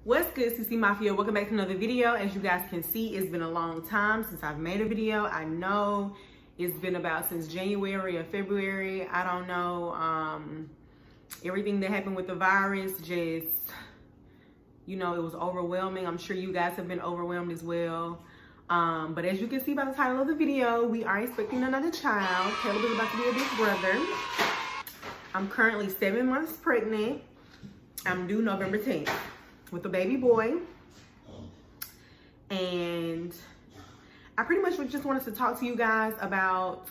What's good, CCMAFIA? Welcome back to another video. As you guys can see, it's been a long time since I've made a video. I know it's been about since January or February. I don't know. Everything that happened with the virus just, you know, it was overwhelming. I'm sure you guys have been overwhelmed as well. But as you can see by the title of the video, we are expecting another child. Caleb is about to be a big brother. I'm currently 7 months pregnant. I'm due November 10th. With a baby boy. And I pretty much just wanted to talk to you guys about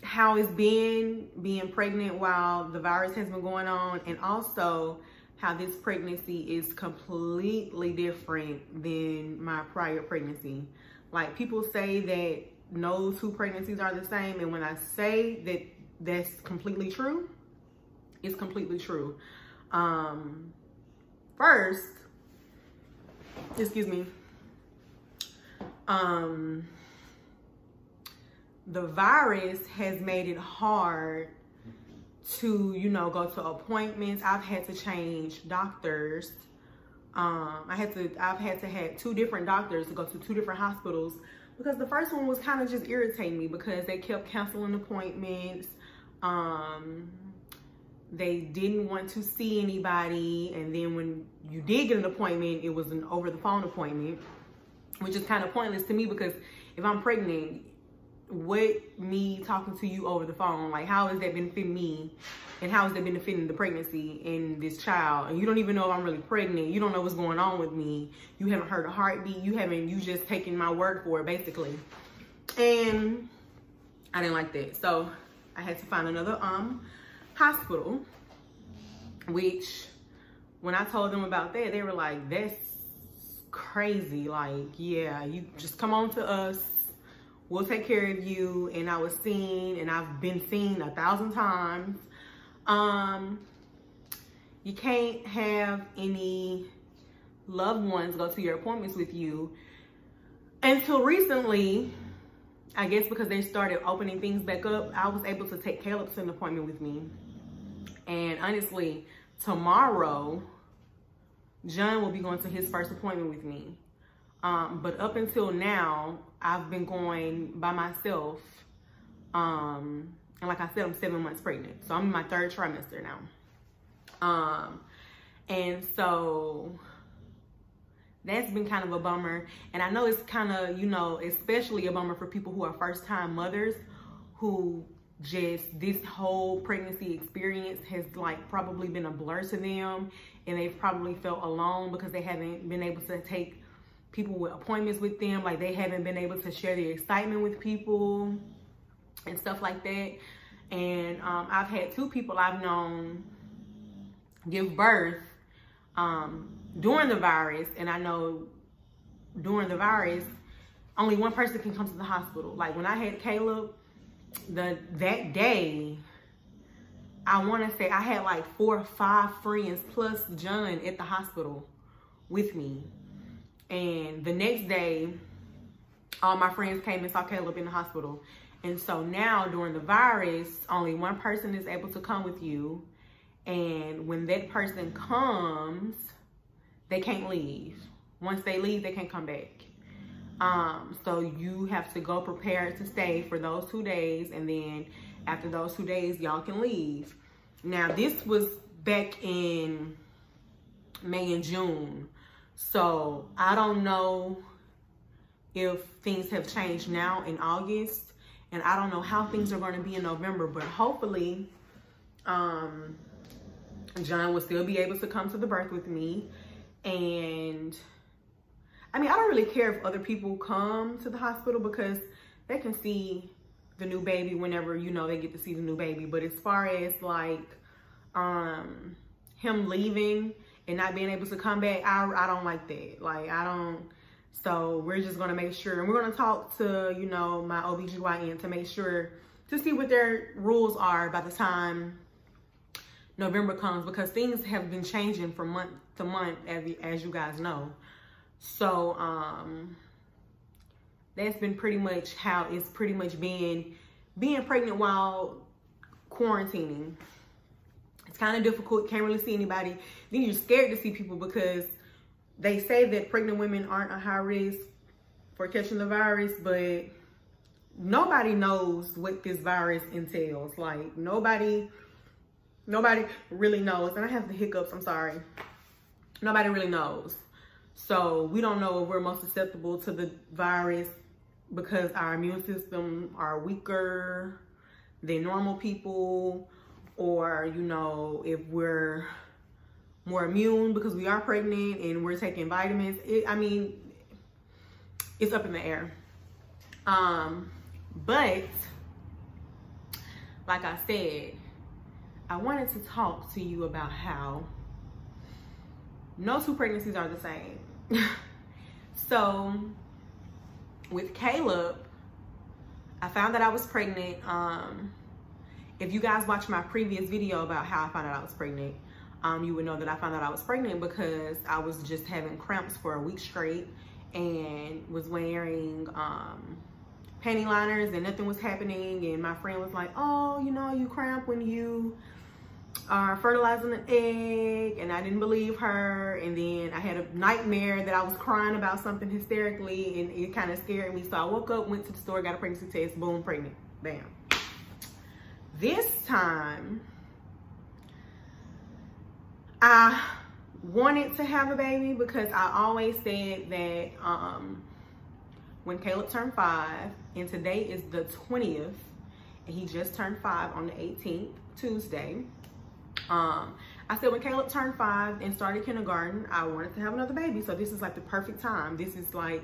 how it's been being pregnant while the virus has been going on, and also how this pregnancy is completely different than my prior pregnancy. Like, people say that no two pregnancies are the same, and when I say that that's completely true, it's completely true. First, excuse me, the virus has made it hard to, you know, go to appointments. I've had to change doctors. I've had to have 2 different doctors to go to 2 different hospitals, because the first one was kind of just irritating me because they kept canceling appointments. They didn't want to see anybody, and then when you did get an appointment, it was an over-the-phone appointment, which is kind of pointless to me, because if I'm pregnant, what me talking to you over the phone, like, how is that benefiting me, and how is that benefiting the pregnancy and this child? And you don't even know if I'm really pregnant. You don't know what's going on with me. You haven't heard a heartbeat. You just taken my word for it, basically. And I didn't like that, so I had to find another hospital, which when I told them about that, they were like, that's crazy. Like, yeah, you just come on to us, we'll take care of you. And I was seen, and I've been seen 1,000 times. You can't have any loved ones go to your appointments with you until recently. I guess because they started opening things back up, I was able to take Caleb to an appointment with me. And honestly, tomorrow, John will be going to his first appointment with me. But up until now, I've been going by myself. And like I said, I'm 7 months pregnant. So I'm in my 3rd trimester now. And so that's been kind of a bummer. And I know it's kind of, you know, especially a bummer for people who are first-time mothers, who just, this whole pregnancy experience has, like, probably been a blur to them. And they've probably felt alone because they haven't been able to take people with appointments with them. Like, they haven't been able to share their excitement with people and stuff like that. And I've had 2 people I've known give birth during the virus, and I know during the virus, only one person can come to the hospital. Like, when I had Caleb, that day, I want to say I had like 4 or 5 friends plus John at the hospital with me. And the next day, all my friends came and saw Caleb in the hospital. And so now, during the virus, only one person is able to come with you. And when that person comes, they can't leave. Once they leave, they can't come back. So you have to go prepared to stay for those 2 days. And then after those 2 days, y'all can leave. Now, this was back in May and June. So I don't know if things have changed now in August. And I don't know how things are going to be in November. But hopefully, John will still be able to come to the birth with me. And I mean, I don't really care if other people come to the hospital, because they can see the new baby whenever, you know, they get to see the new baby. But as far as like him leaving and not being able to come back, I don't like that. Like, I don't. So we're just going to make sure, and we're going to talk to, you know, my OBGYN to make sure, to see what their rules are by the time November comes, because things have been changing from month to month, as you guys know. So that's been pretty much how it's pretty much been being pregnant while quarantining. It's kind of difficult, can't really see anybody. Then you're scared to see people because they say that pregnant women aren't a high risk for catching the virus, but nobody knows what this virus entails. Like nobody really knows. And I have the hiccups, I'm sorry. Nobody really knows. So we don't know if we're most susceptible to the virus because our immune system are weaker than normal people, or, you know, if we're more immune because we are pregnant and we're taking vitamins. I mean, it's up in the air. But like I said, I wanted to talk to you about how no two pregnancies are the same. So with Caleb, I found that I was pregnant. If you guys watched my previous video about how I found out I was pregnant, you would know that I found out I was pregnant because I was just having cramps for a week straight and was wearing panty liners and nothing was happening. And my friend was like, oh, you know, you cramp when you are fertilizing an egg. And I didn't believe her. And then I had a nightmare that I was crying about something hysterically, and it kind of scared me. So I woke up, went to the store, got a pregnancy test, boom, pregnant, bam. This time, I wanted to have a baby because I always said that when Caleb turned 5, and today is the 20th, and he just turned 5 on the 18th, Tuesday. I said when Caleb turned 5 and started kindergarten, I wanted to have another baby. So this is like the perfect time. This is like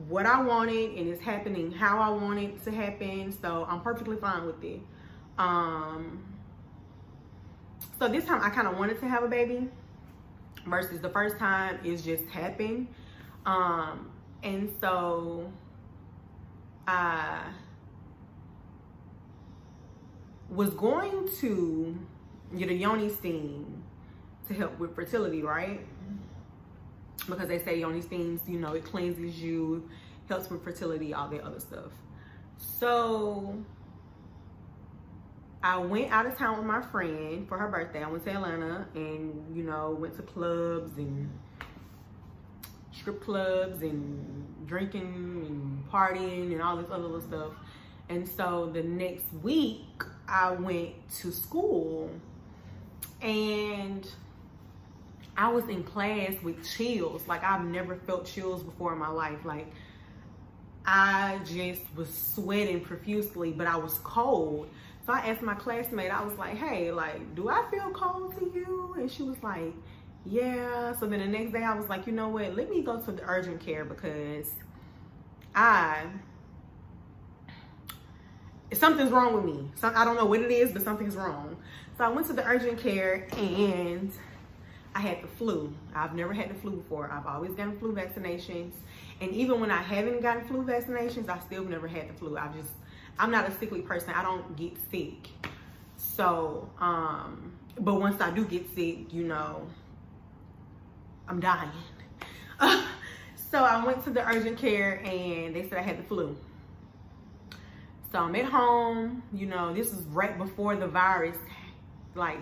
what I wanted, and it's happening how I want it to happen. So I'm perfectly fine with it. So this time I kind of wanted to have a baby versus the first time it just happened. And so I was going to get a yoni steam to help with fertility, right? Because they say yoni steams, you know, it cleanses you, helps with fertility, all that other stuff. So I went out of town with my friend for her birthday. I went to Atlanta and, you know, went to clubs and strip clubs and drinking and partying and all this other little stuff. And so the next week I went to school and I was in class with chills. Like I've never felt chills before in my life. Like I just was sweating profusely, but I was cold. So I asked my classmate, I was like, hey, like, do I feel cold to you? And she was like, yeah. So then the next day I was like, you know what? Let me go to the urgent care because something's wrong with me. I don't know what it is, but something's wrong. So I went to the urgent care and I had the flu. I've never had the flu before. I've always gotten flu vaccinations. And even when I haven't gotten flu vaccinations, I still never had the flu. I'm not a sickly person. I don't get sick. So, but once I do get sick, you know, I'm dying. So I went to the urgent care and they said I had the flu. So I'm at home, you know, this is right before the virus like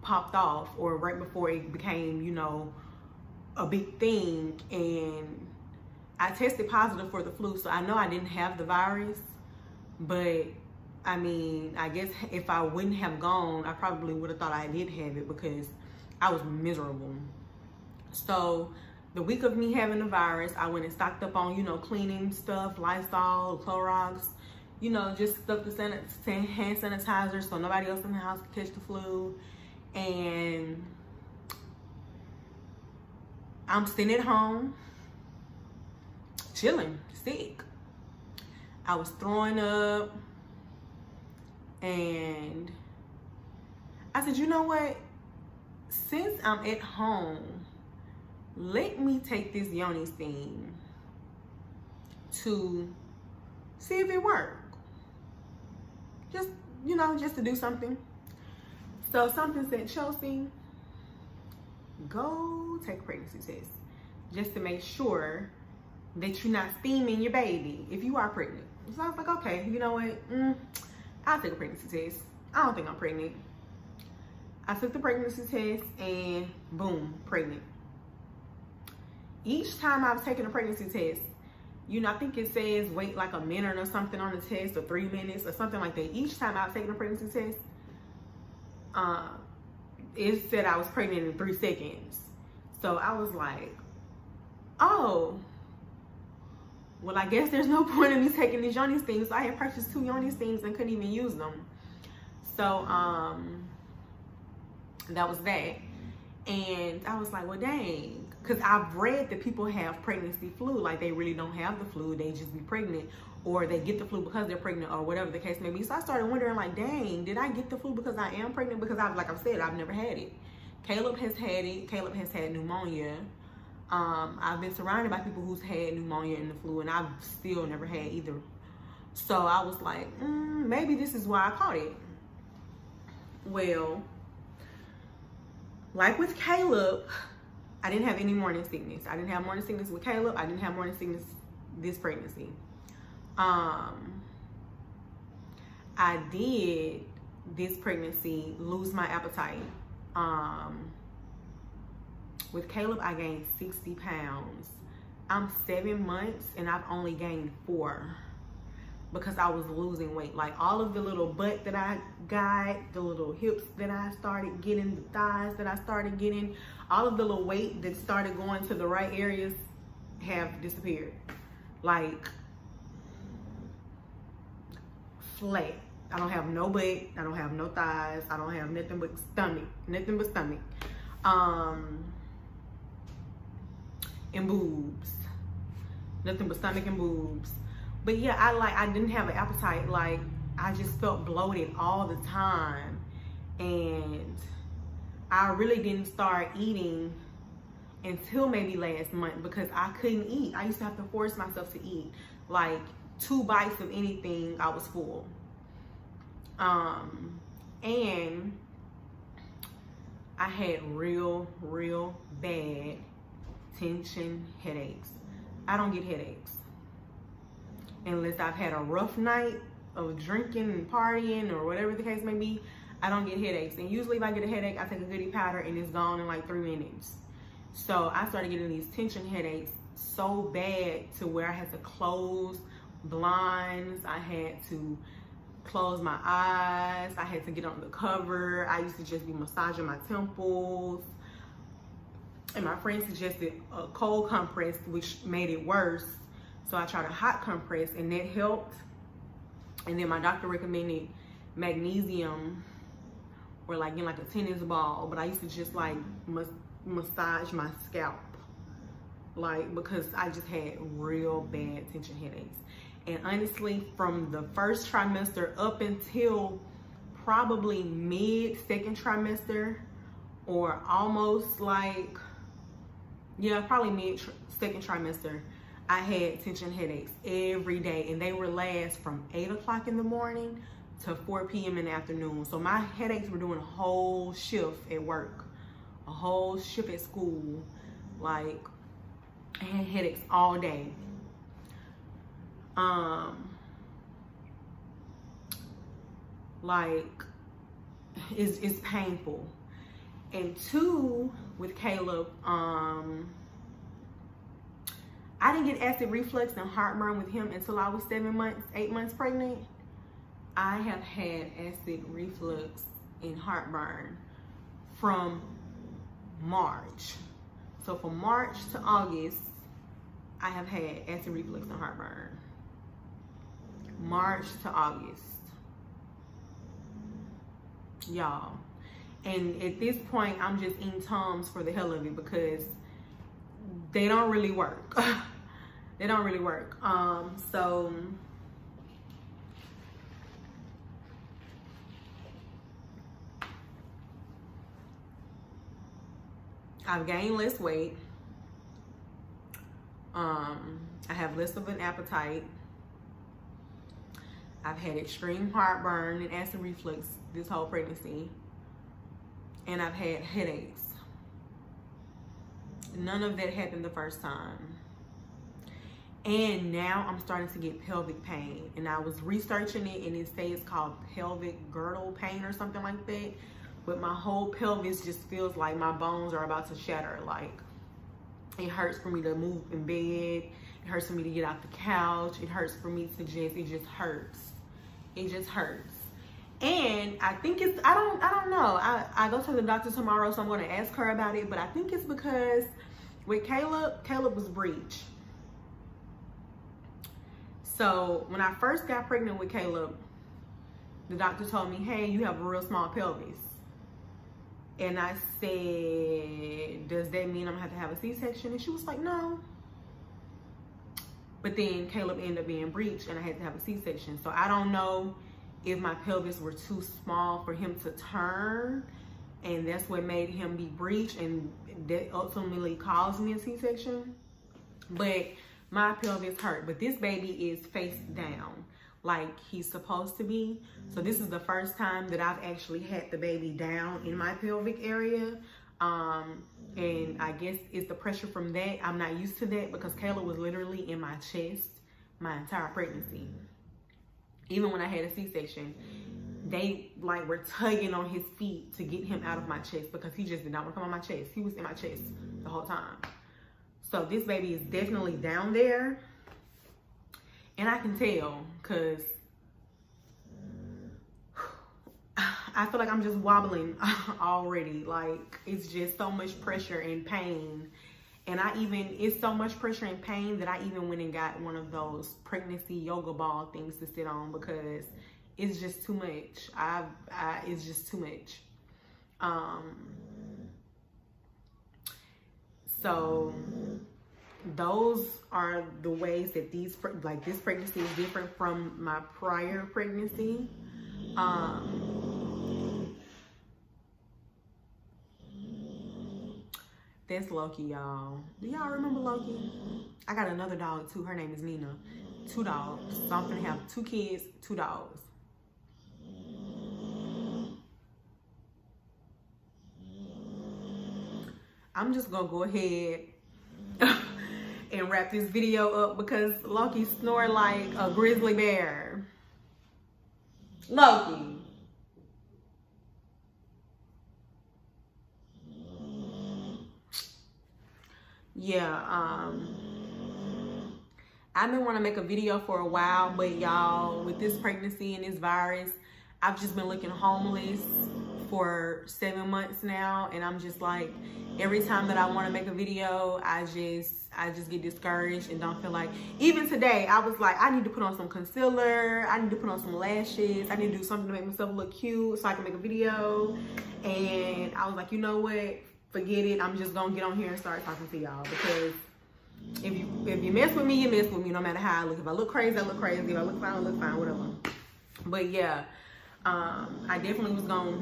popped off, or right before it became, you know, a big thing. And I tested positive for the flu. So I know I didn't have the virus. But I mean, I guess if I wouldn't have gone, I probably would have thought I did have it because I was miserable. So the week of me having the virus, I went and stocked up on, you know, cleaning stuff, Lysol, Clorox, you know, just stuff to hand sanitizer so nobody else in the house could catch the flu. And I'm sitting at home, chilling, sick. I was throwing up, and I said, you know what? Since I'm at home, let me take this yoni steam to see if it works. Just, you know, just to do something. So something said, Chelsea, go take a pregnancy test just to make sure that you're not steaming your baby if you are pregnant. So I was like, okay, you know what? I'll take a pregnancy test. I don't think I'm pregnant. I took the pregnancy test and boom, pregnant. Each time I've taken a pregnancy test, you know, I think it says wait like a minute or something on the test, or 3 minutes or something like that. Each time I've taken a pregnancy test, it said I was pregnant in 3 seconds. So I was like, oh, well, I guess there's no point in me taking these yoni steams. So I had purchased 2 yoni steams and couldn't even use them. So that was that. And I was like, well, dang. Because I've read that people have pregnancy flu. Like, they really don't have the flu. They just be pregnant. Or they get the flu because they're pregnant, or whatever the case may be. So I started wondering, like, dang, did I get the flu because I am pregnant? Because, like I've said, I've never had it. Caleb has had it. Caleb has had pneumonia. I've been surrounded by people who's had pneumonia and the flu, and I've still never had either. So I was like, maybe this is why I caught it. Well, like with Caleb, I didn't have any morning sickness. I didn't have morning sickness with Caleb. I didn't have morning sickness this pregnancy. I did this pregnancy lose my appetite. With Caleb, I gained 60 pounds. I'm 7 months and I've only gained 4 because I was losing weight. Like, all of the little butt that I got, the little hips that I started getting, the thighs that I started getting, all of the little weight that started going to the right areas have disappeared. Like, flat. I don't have no butt. I don't have no thighs. I don't have nothing but stomach. Nothing but stomach. And boobs. Nothing but stomach and boobs. But yeah, I didn't have an appetite. Like, I just felt bloated all the time. And I really didn't start eating until maybe last month because I couldn't eat. I used to have to force myself to eat. Like, 2 bites of anything, I was full. And I had real bad tension headaches. I don't get headaches unless I've had a rough night of drinking and partying or whatever the case may be. I don't get headaches. And usually if I get a headache, I take a goody powder and it's gone in like 3 minutes. So I started getting these tension headaches so bad to where I had to close blinds. I had to close my eyes. I had to get on the cover. I used to just be massaging my temples. And my friend suggested a cold compress, which made it worse. So I tried a hot compress and that helped. And then my doctor recommended magnesium, or like in like a tennis ball. But I used to just like massage my scalp, like, because I just had real bad tension headaches. And honestly, from the first trimester up until probably mid-2nd trimester, or almost like, yeah, probably mid-2nd trimester, I had tension headaches every day, and they would last from 8 o'clock in the morning to 4 p.m. in the afternoon. So my headaches were doing a whole shift at work, a whole shift at school. Like, I had headaches all day. Like, it's painful. And 2, with Caleb, I didn't get acid reflux and heartburn with him until I was 8 months pregnant. I have had acid reflux and heartburn from March. So from March to August, I have had acid reflux and heartburn. March to August. Y'all. And at this point, I'm just eating Tums for the hell of it because they don't really work. They don't really work. So I've gained less weight. I have less of an appetite. I've had extreme heartburn and acid reflux this whole pregnancy. And I've had headaches. None of that happened the first time. And now I'm starting to get pelvic pain. And I was researching it, and it says it's called pelvic girdle pain or something like that. but my whole pelvis just feels like my bones are about to shatter. Like, it hurts for me to move in bed. It hurts for me to get off the couch. It hurts for me to it just hurts. It just hurts. And I think it's, I don't know. I go to the doctor tomorrow, so I'm going to ask her about it. But I think it's because with Caleb was breech. So when I first got pregnant with Caleb, the doctor told me, hey, you have a real small pelvis. And I said, does that mean I'm gonna have to have a C-section? And she was like, no. But then Caleb ended up being breech and I had to have a C-section. So I don't know if my pelvis were too small for him to turn, and that's what made him be breech, and that ultimately caused me a C-section. But my pelvis hurt. But this baby is face down like he's supposed to be. So this is the first time that I've actually had the baby down in my pelvic area. And I guess it's the pressure from that. I'm not used to that because Caleb was literally in my chest my entire pregnancy. Even when I had a C-section, they like were tugging on his feet to get him out of my chest because he just did not want to come on my chest. He was in my chest the whole time. So this baby is definitely down there. And I can tell because I feel like I'm just wobbling already. Like, it's just so much pressure and pain. And it's so much pressure and pain that I even went and got one of those pregnancy yoga ball things to sit on because it's just too much. It's just too much. So those are the ways that this pregnancy is different from my prior pregnancy. That's Loki, y'all. Do y'all remember Loki? I got another dog too. Her name is Nina. 2 dogs. So I'm gonna have 2 kids, 2 dogs. I'm just gonna go ahead and wrap this video up because Loki snoring like a grizzly bear. Loki. Yeah, I've been wanting to make a video for a while, but y'all, with this pregnancy and this virus, I've just been looking homeless for 7 months now, and I'm just like, every time that I want to make a video, I just get discouraged and don't feel like. Even today, I was like, I need to put on some concealer, I need to put on some lashes, I need to do something to make myself look cute so I can make a video. And I was like, you know what? Forget it. I'm just gonna get on here and start talking to y'all because if you mess with me, you mess with me no matter how I look. If I look crazy, I look crazy. If I look fine, I look fine, whatever. But yeah, I definitely was gonna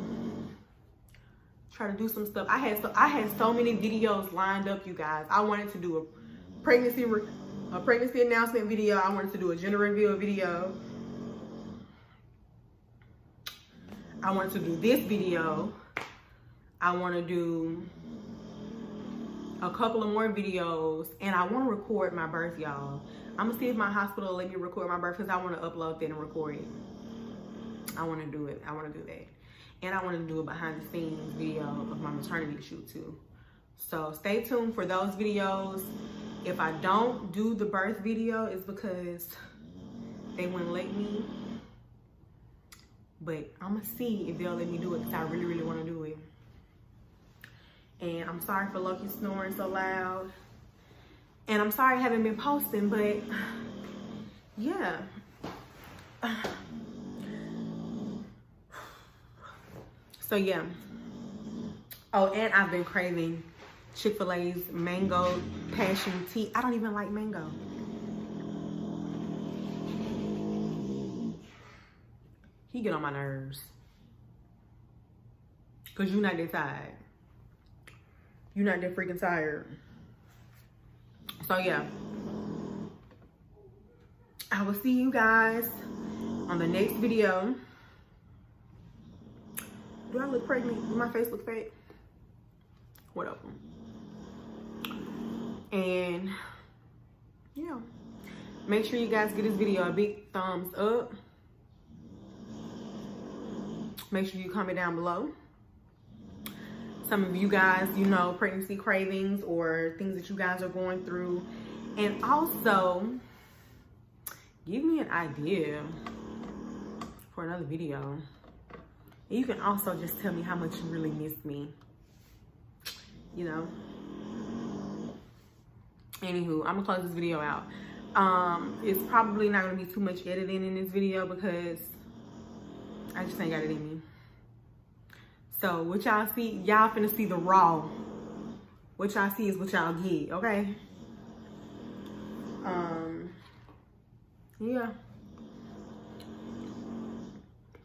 try to do some stuff. I had so many videos lined up, you guys. I wanted to do a pregnancy announcement video. I wanted to do a gender reveal video. I wanted to do this video. I want to do a couple of more videos, and I want to record my birth, y'all. I'm gonna see if my hospital will let me record my birth because I want to upload that and record it. I want to do it. I want to do that. And I want to do a behind the scenes video of my maternity shoot too. So stay tuned for those videos. If I don't do the birth video, it's because they wouldn't let me. But I'm gonna see if they'll let me do it because I really, really want to do it. And I'm sorry for Loki snoring so loud. And I'm sorry I haven't been posting, but yeah. So yeah. Oh, and I've been craving Chick-fil-A's mango passion tea. I don't even like mango. He get on my nerves. Cause you're not that tired. You're not that freaking tired. So yeah. I will see you guys on the next video. Do I look pregnant? Does my face look fake? Whatever. And yeah. Make sure you guys give this video a big thumbs up. Make sure you comment down below. some of you guys, you know, pregnancy cravings or things that you guys are going through. And also, give me an idea for another video. And you can also just tell me how much you really miss me, you know. Anywho, I'm gonna close this video out. It's probably not gonna be too much editing in this video because I just ain't got it in me. So what y'all see, y'all finna see the raw. What y'all see is what y'all get, okay? Yeah.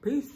Peace.